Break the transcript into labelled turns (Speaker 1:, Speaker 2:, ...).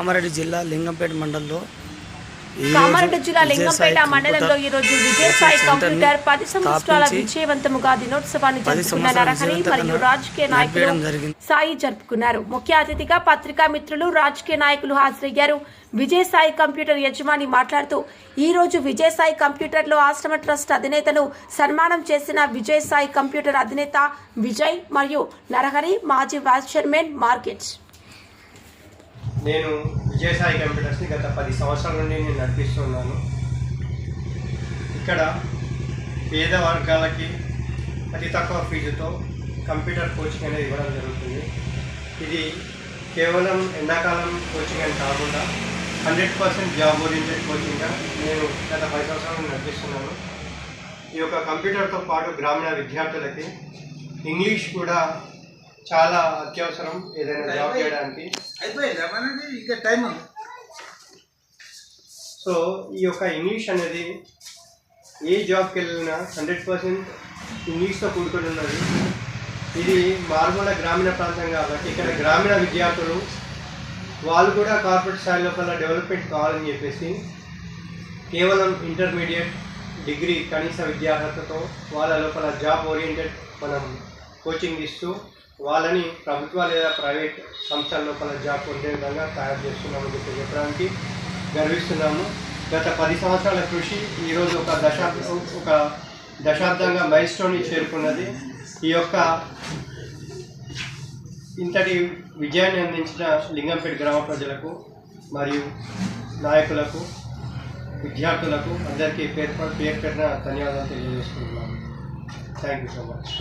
Speaker 1: కామారెడ్డి జిల్లా లింగంపేట మండలంలో
Speaker 2: మండలంలో ఈ రోజు విజయసాయి కంప్యూటర్ 10 సంవత్సరాల విజయవంతముగా దినోత్సవాన్ని జరుపుకున్న నరహరి మరియు రాజకీయ నాయకులు సాయి జరుపుకున్నారు. ముఖ్య అతిథిగా పత్రికా మిత్రులు, రాజకీయ నాయకులు హాజరయ్యారు. విజయసాయి కంప్యూటర్ యజమాని మాట్లాడుతూ ఈ రోజు విజయసాయి కంప్యూటర్ లో ఆశ్రమ ట్రస్ట్ అధినేతను సన్మానం చేసిన విజయసాయి కంప్యూటర్ అధినేత విజయ్ మరియు నరహరి మాజీ వైస్ చైర్మన్ మార్కెట్.
Speaker 3: నేను విజయసాయి కంప్యూటర్స్ని గత 10 సంవత్సరాల నుండి నేను నడిపిస్తున్నాను. ఇక్కడ పేద వర్గాలకి అతి తక్కువ ఫీజుతో కంప్యూటర్ కోచింగ్ అనేది ఇవ్వడం జరుగుతుంది. ఇది కేవలం ఎండాకాలం కోచింగ్ అని కాకుండా 100% జాబ్ ఓరియంటెడ్ కోచింగ్గా నేను గత 10 సంవత్సరాల నుండి నడిపిస్తున్నాను. ఈ యొక్క కంప్యూటర్తో పాటు గ్రామీణ విద్యార్థులకి ఇంగ్లీష్ కూడా చాలా అత్యవసరం ఏదైనా జాబ్ చేయడానికి. సో ఈ యొక్క ఇంగ్లీష్ అనేది ఏ జాబ్కి వెళ్ళినా 100% ఇంగ్లీష్తో కూడుకొని ఉన్నది. ఇది మారుమూల గ్రామీణ ప్రాంతం కాబట్టి ఇక్కడ గ్రామీణ విద్యార్థులు వాళ్ళు కూడా కార్పొరేట్ స్థాయి లోపల డెవలప్మెంట్ కావాలని చెప్పేసి కేవలం ఇంటర్మీడియట్ డిగ్రీ కనీస విద్యార్హతతో వాళ్ళ లోపల జాబ్ ఓరియంటెడ్ మనం కోచింగ్ ఇస్తూ వాళ్ళని ప్రభుత్వ లేదా ప్రైవేట్ సంస్థల లోపల జాబ్ పొందే విధంగా తయారు చేస్తున్నామని చెప్పడానికి గర్విస్తున్నాము. గత 10 సంవత్సరాల కృషి ఈరోజు ఒక దశాబ్దంగా మైల్ స్టోన్ని చేరుకున్నది. ఈ యొక్క ఇంతటి విజయాన్ని అందించిన లింగంపేట గ్రామ ప్రజలకు మరియు నాయకులకు, విద్యార్థులకు అందరికీ పేరు పేరున ధన్యవాదాలు తెలియజేస్తున్నాను. Thank you so much.